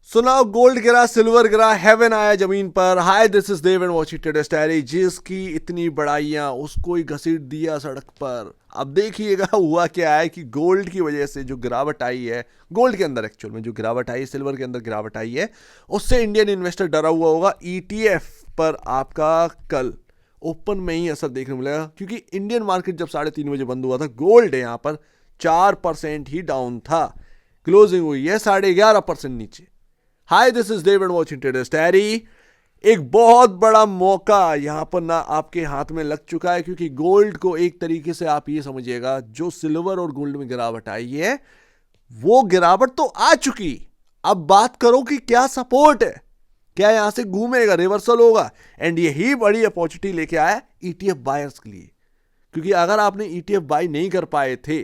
सुनाओ, गोल्ड गिरा, सिल्वर गिरा, हेवन आया जमीन पर। Hi, this is Dev and watching today's diary. जिसकी इतनी बड़ाइयां, उसको ही घसीट दिया सड़क पर। अब देखिएगा हुआ क्या है कि गोल्ड की वजह से जो गिरावट आई है, गोल्ड के अंदर एक्चुअल में जो गिरावट आई है, सिल्वर के अंदर गिरावट आई है, उससे इंडियन इन्वेस्टर डरा हुआ होगा। ईटीएफ पर आपका कल ओपन में ही असर देखने को मिलेगा, क्योंकि इंडियन मार्केट जब 3:30 बजे बंद हुआ था, गोल्ड यहाँ पर 4% ही डाउन था। क्लोजिंग हुई है 11.5% नीचे। Hi, this is Dev and watching today's diary. एक बहुत बड़ा मौका यहां पर ना आपके हाथ में लग चुका है, क्योंकि गोल्ड को एक तरीके से आप ये समझिएगा, जो सिल्वर और गोल्ड में गिरावट आई है, वो गिरावट तो आ चुकी। अब बात करो कि क्या सपोर्ट है, क्या यहां से घूमेगा, रिवर्सल होगा। एंड यही बड़ी अपॉर्चुनिटी लेके आया ईटीएफ बायर्स के लिए, क्योंकि अगर आपने ईटीएफ बाय नहीं कर पाए थे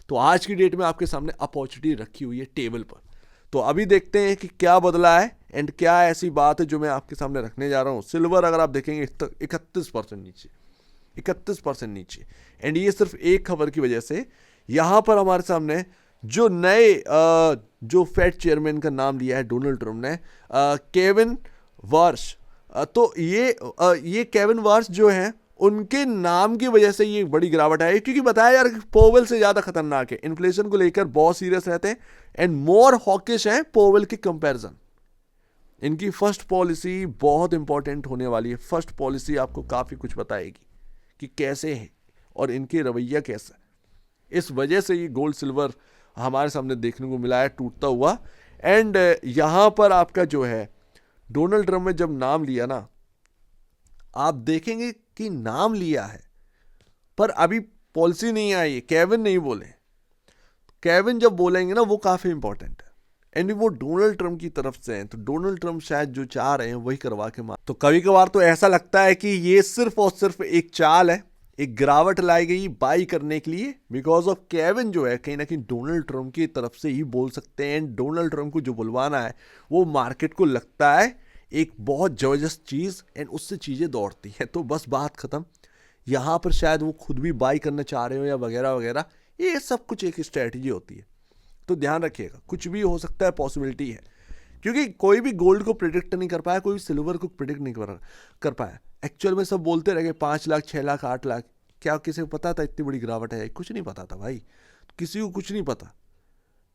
तो आज की डेट में आपके सामने अपॉर्चुनिटी रखी हुई है टेबल पर। तो अभी देखते हैं कि क्या बदला है एंड क्या ऐसी बात है जो मैं आपके सामने रखने जा रहा हूं। सिल्वर अगर आप देखेंगे 31% नीचे, 31% नीचे। एंड ये सिर्फ एक खबर की वजह से। यहां पर हमारे सामने जो नए जो फेड चेयरमैन का नाम लिया है डोनाल्ड ट्रम्प ने, केविन वार्श। तो ये केविन वार्श जो है, उनके नाम की वजह से ये बड़ी गिरावट आई, क्योंकि बताया यार पोवेल से ज्यादा खतरनाक है, इन्फ्लेशन को लेकर बहुत सीरियस रहते हैं एंड मोर हॉकिश है पोवेल के कंपैरिजन। इनकी फर्स्ट पॉलिसी बहुत इंपॉर्टेंट होने वाली है। फर्स्ट पॉलिसी आपको काफी कुछ बताएगी कि कैसे है और इनके रवैया कैसा है। इस वजह से ये गोल्ड सिल्वर हमारे सामने देखने को मिला है टूटता हुआ। एंड यहां पर आपका जो है डोनाल्ड ट्रम्प ने जब नाम लिया ना, आप देखेंगे कि नाम लिया है पर अभी पॉलिसी नहीं आई है। केविन नहीं बोले, केविन जब बोलेंगे ना वो काफी इंपॉर्टेंट है। एंड वो डोनाल्ड ट्रम्प की तरफ से हैं, तो डोनाल्ड ट्रम्प शायद जो चाह रहे हैं वही करवा के मार। तो कभी कभार तो ऐसा लगता है कि ये सिर्फ और सिर्फ एक चाल है, एक गिरावट लाई गई बाई करने के लिए। बिकॉज ऑफ केविन जो है कहीं ना कहीं डोनाल्ड ट्रम्प की तरफ से ही बोल सकते हैं। एंड डोनाल्ड ट्रम्प को जो बुलवाना है वो मार्केट को लगता है एक बहुत जबरदस्त चीज, एंड उससे चीजें दौड़ती हैं। तो बस बात खत्म। यहां पर शायद वो खुद भी बाई करना चाह रहे हो या वगैरह वगैरह। ये सब कुछ एक स्ट्रेटजी होती है, तो ध्यान रखिएगा, कुछ भी हो सकता है, पॉसिबिलिटी है। क्योंकि कोई भी गोल्ड को प्रिडिक्ट नहीं कर पाया, कोई भी सिल्वर को प्रिडिक्ट नहीं कर पाया। एक्चुअल में सब बोलते रह गए 5 लाख, 6 लाख, 8 लाख। क्या किसी को पता था इतनी बड़ी गिरावट है? कुछ नहीं पता था भाई, किसी को कुछ नहीं पता।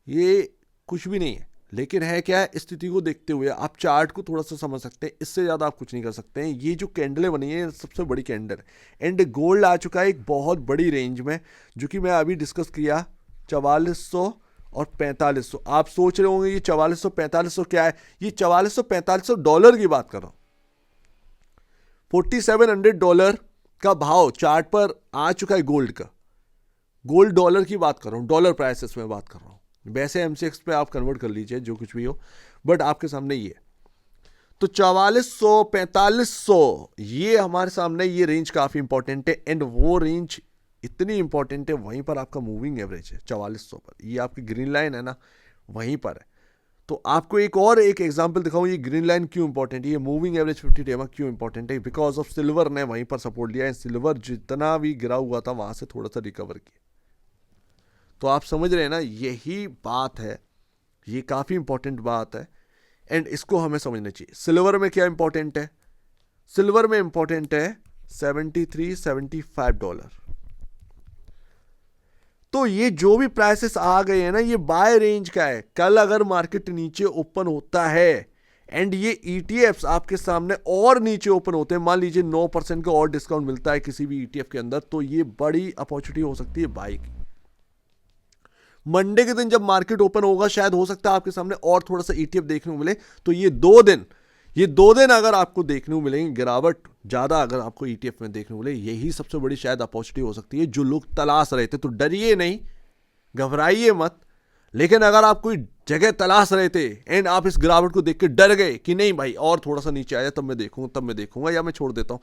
ये कुछ भी नहीं है। लेकिन है क्या, स्थिति को देखते हुए आप चार्ट को थोड़ा सा समझ सकते हैं, इससे ज़्यादा आप कुछ नहीं कर सकते हैं। ये जो कैंडलें बनी है सबसे बड़ी कैंडल है। एंड गोल्ड आ चुका है एक बहुत बड़ी रेंज में, जो कि मैं अभी डिस्कस किया, 4400 और 4500। आप सोच रहे होंगे ये 4400 4500 क्या है? ये 4400 4500 डॉलर की बात कर रहा हूं। $4700 का भाव चार्ट पर आ चुका है गोल्ड का। गोल्ड डॉलर की बात कर रहा हूं, डॉलर प्राइसेस में बात कर रहा हूं। वैसे एमसीएक्स पे आप कन्वर्ट कर लीजिए जो कुछ भी हो, बट आपके सामने ये। तो 4400 4500 ये हमारे सामने, ये रेंज काफी इंपॉर्टेंट है। एंड वो रेंज इतनी इंपॉर्टेंट है, वहीं पर आपका मूविंग एवरेज है 4400 पर। ये आपकी ग्रीन लाइन है ना, वहीं पर है। तो आपको एक एग्जांपल दिखाऊं, ये ग्रीन लाइन क्यों इंपॉर्टेंट है, ये मूविंग एवरेज 50 डेमा क्यों इंपॉर्टेंट है। बिकॉज ऑफ सिल्वर ने वहीं पर सपोर्ट लिया है। सिल्वर जितना भी गिरा हुआ था वहां से थोड़ा सा रिकवर किया। तो आप समझ रहे हैं ना, यही बात है, ये काफी इंपॉर्टेंट बात है। एंड इसको हमें समझना चाहिए। सिल्वर में क्या इंपॉर्टेंट है? सिल्वर में इंपॉर्टेंट है $73-75। तो ये जो भी प्राइसेस आ गए हैं ना, ये बाय रेंज का है। कल अगर मार्केट नीचे ओपन होता है एंड ये ईटीएफ्स आपके सामने और नीचे ओपन होते हैं, मान लीजिए 9% का और डिस्काउंट मिलता है किसी भी ईटीएफ के अंदर, तो ये बड़ी अपॉर्चुनिटी हो सकती है बाई की। मंडे के दिन जब मार्केट ओपन होगा, शायद हो सकता है आपके सामने और थोड़ा सा ईटीएफ देखने को मिले। तो ये दो दिन अगर आपको देखने को मिलेंगे गिरावट ज्यादा, अगर आपको ईटीएफ में देखने को मिले, यही सबसे बड़ी शायद अपॉर्चुनिटी हो सकती है जो लोग तलाश रहे थे। तो डरिए नहीं, घबराइए मत। लेकिन अगर आप कोई जगह तलाश रहे थे एंड आप इस गिरावट को देख के डर गए कि नहीं भाई और थोड़ा सा नीचे आया तब मैं देखूंगा या मैं छोड़ देता हूं,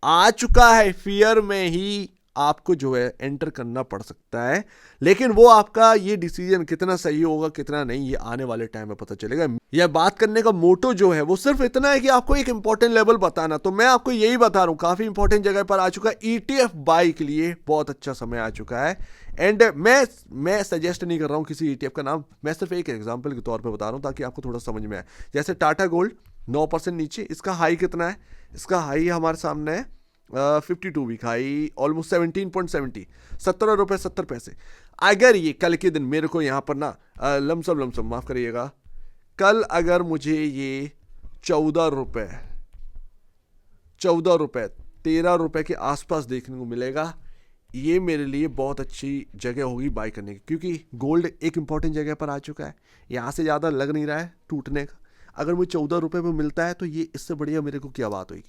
आ चुका है। फियर में ही आपको जो है एंटर करना पड़ सकता है, लेकिन वो आपका ये डिसीजन कितना सही होगा कितना नहीं, ये आने वाले टाइम में पता चलेगा। यह बात करने का मोटो जो है वो सिर्फ इतना है कि आपको एक इंपॉर्टेंट लेवल बताना। तो मैं आपको यही बता रहा हूँ, काफी इंपॉर्टेंट जगह पर आ चुका है, ETF बाई के लिए बहुत अच्छा समय आ चुका है। एंड मैं सजेस्ट नहीं कर रहा हूँ किसी ETF का नाम, मैं सिर्फ एक एग्जांपल के तौर पे बता रहा हूँ ताकि आपको थोड़ा समझ में आए। जैसे टाटा गोल्ड 9% नीचे, इसका हाई कितना है, इसका हाई हमारे सामने है 52 वीक हाई, ऑलमोस्ट 17.70, 17 रुपये 70 पैसे। अगर ये कल के दिन मेरे को यहाँ पर ना लमसम माफ करिएगा, कल अगर मुझे ये 14 रुपये 13 रुपये के आसपास देखने को मिलेगा, ये मेरे लिए बहुत अच्छी जगह होगी बाई करने की, क्योंकि गोल्ड एक इंपॉर्टेंट जगह पर आ चुका है, यहाँ से ज़्यादा लग नहीं रहा है टूटने का। अगर मुझे 14 रुपये में मिलता है तो ये इससे बढ़िया मेरे को क्या बात होगी,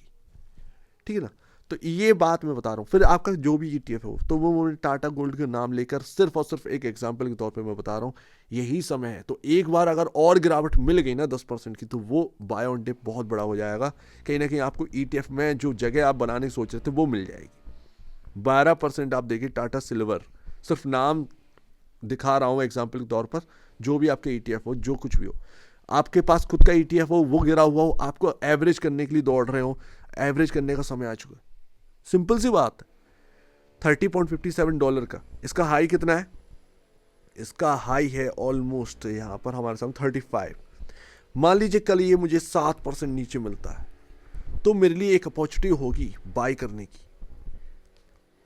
ठीक है ना। तो ये बात मैं बता रहा हूँ। फिर आपका जो भी ETF हो, तो वो मुझे टाटा गोल्ड का नाम लेकर सिर्फ और सिर्फ एक एग्जांपल के तौर पे मैं बता रहा हूँ, यही समय है। तो एक बार अगर और गिरावट मिल गई ना 10% की, तो वो बाय ऑन डिप बहुत बड़ा हो जाएगा। कहीं ना कहीं आपको ETF में जो जगह आप बनाने की सोच रहे थे वो मिल जाएगी। 12% आप देखिए टाटा सिल्वर, सिर्फ नाम दिखा रहा हूँ एग्जाम्पल के तौर पर। जो भी आपके ETF हो, जो कुछ भी हो, आपके पास खुद का ETF हो, वो गिरा हुआ हो, आपको एवरेज करने के लिए दौड़ रहे हो, एवरेज करने का समय आ चुका है। सिंपल सी बात है, $30.57 का इसका हाई कितना है, इसका हाई है ऑलमोस्ट यहां पर हमारे सामने 35। मान लीजिए कल ये मुझे 7% नीचे मिलता है, तो मेरे लिए एक अपॉर्चुनिटी होगी बाई करने की,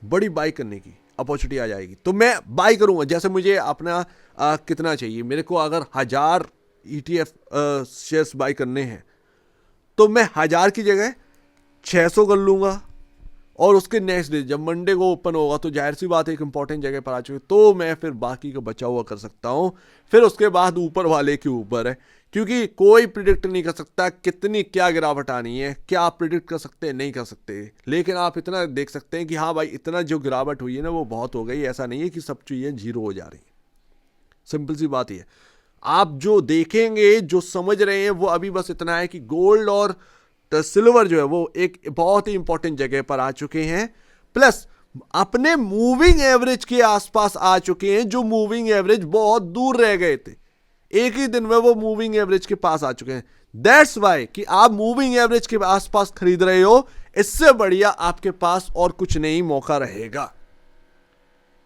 बड़ी बाई करने की अपॉर्चुनिटी आ जाएगी, तो मैं बाई करूंगा। जैसे मुझे अपना कितना चाहिए, मेरे को अगर 1000 ETF शेयर्स बाई करने हैं, तो मैं 1000 की जगह 600 कर लूंगा, और उसके नेक्स्ट डे जब मंडे को ओपन होगा तो जाहिर सी बात है एक इंपॉर्टेंट जगह पर आ चुके, तो मैं फिर बाकी का बचा हुआ कर सकता हूं। फिर उसके बाद ऊपर वाले के ऊपर है, क्योंकि कोई प्रिडिक्ट नहीं कर सकता कितनी क्या गिरावट आनी है। क्या आप प्रिडिक्ट कर सकते हैं? नहीं कर सकते, लेकिन आप इतना देख सकते हैं कि हाँ भाई इतना जो गिरावट हुई है ना वो बहुत हो गई। ऐसा नहीं है कि सब चीज़ें जीरो हो जा रही हैं, सिंपल सी बात ही है। आप जो देखेंगे, जो समझ रहे हैं, वो अभी बस इतना है कि गोल्ड और सिल्वर जो है वो एक बहुत ही इंपॉर्टेंट जगह पर आ चुके हैं, प्लस अपने मूविंग एवरेज के आसपास आ चुके हैं, जो मूविंग एवरेज बहुत दूर रह गए थे, एक ही दिन में वो मूविंग एवरेज के पास आ चुके हैं। दैट्स वाई कि आप मूविंग एवरेज के आसपास खरीद रहे हो, इससे बढ़िया आपके पास और कुछ नहीं मौका रहेगा।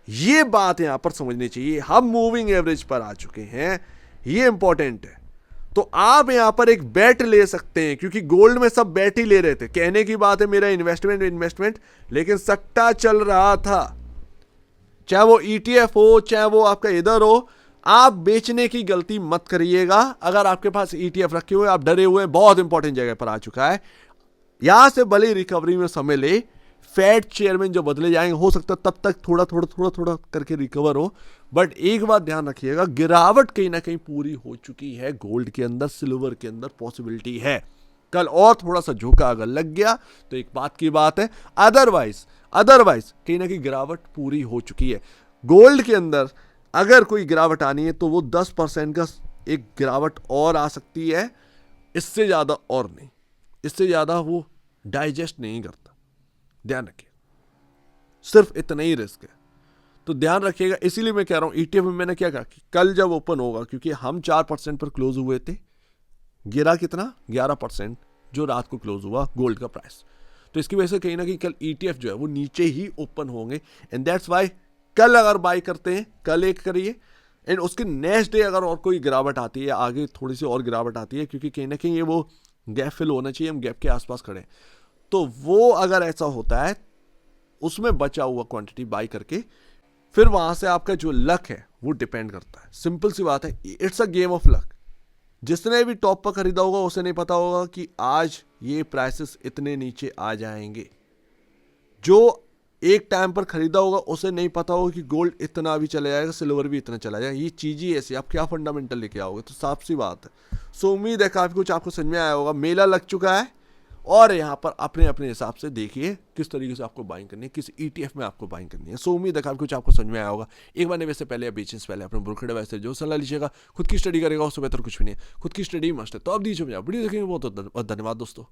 ये बात यहां पर समझनी चाहिए। हम मूविंग एवरेज पर आ चुके हैं, ये इंपॉर्टेंट है। तो आप यहां पर एक बेट ले सकते हैं, क्योंकि गोल्ड में सब बेट ही ले रहे थे। कहने की बात है मेरा इन्वेस्टमेंट, लेकिन सट्टा चल रहा था। चाहे वो ETF हो, चाहे वो आपका इधर हो, आप बेचने की गलती मत करिएगा। अगर आपके पास ETF रखे हुए, आप डरे हुए, बहुत इंपॉर्टेंट जगह पर आ चुका है, यहां से भले रिकवरी में समय ले, फेड चेयरमैन जो बदले जाएंगे, हो सकता है तब तक थोड़ा करके रिकवर हो। बट एक बात ध्यान रखिएगा, गिरावट कहीं ना कहीं पूरी हो चुकी है गोल्ड के अंदर, सिल्वर के अंदर पॉसिबिलिटी है। कल और थोड़ा सा झोंका अगर लग गया तो एक बात की बात है, अदरवाइज कहीं ना कहीं गिरावट पूरी हो चुकी है। गोल्ड के अंदर अगर कोई गिरावट आनी है तो वो 10% का एक गिरावट और आ सकती है, इससे ज्यादा और नहीं, इससे ज्यादा वो डाइजेस्ट नहीं करता। ध्यान रखिए, सिर्फ इतना ही रिस्क है, तो ध्यान रखिएगा। इसीलिए मैं कह रहा हूं ETF में मैंने क्या कहा कि कल जब ओपन होगा, क्योंकि हम 4% पर क्लोज हुए थे, गिरा कितना 11% जो रात को क्लोज हुआ गोल्ड का प्राइस, तो इसकी वजह से कहीं ना कहीं कल ETF जो है वो नीचे ही ओपन होंगे। एंड दैट्स वाई कल अगर बाई करते हैं, कल एक करिए, एंड उसके नेक्स्ट डे अगर और कोई गिरावट आती है, आगे थोड़ी सी और गिरावट आती है, क्योंकि कहीं ना कहीं ये वो गैप फिल होना चाहिए, हम गैप के आसपास खड़े, तो वो अगर ऐसा होता है, उसमें बचा हुआ क्वांटिटी बाई करके, फिर वहां से आपका जो लक है वो डिपेंड करता है। सिंपल सी बात है, it's a game of luck. जिसने भी टॉप पर खरीदा होगा उसे नहीं पता होगा कि आज ये प्राइसेस इतने नीचे आ जाएंगे। जो एक टाइम पर खरीदा होगा उसे नहीं पता होगा कि गोल्ड इतना भी चला जाएगा, सिल्वर भी इतना चला जाएगा। ये चीज ही ऐसी, आप क्या फंडामेंटल लेके आओगे, तो साफ सी बात है। सो उम्मीद है काफी कुछ आपको समझ में आया होगा। मेला लग चुका है, और यहाँ पर अपने अपने हिसाब से देखिए किस तरीके से आपको बाइंग करनी है, किस ETF में आपको बाइंग करनी है। सो उम्मीद है काफी कुछ आपको समझ में आया होगा। एक बार निवेश से पहले या बेचने से पहले अपने ब्रोकर एडवाइस से जो सलाह लीजिएगा, खुद की स्टडी करेगा, उससे बेहतर कुछ भी नहीं है। खुद की स्टडी मस्ट है। तो अब दीजिए, वीडियो देखेंगे, बहुत धन्यवाद दोस्तों।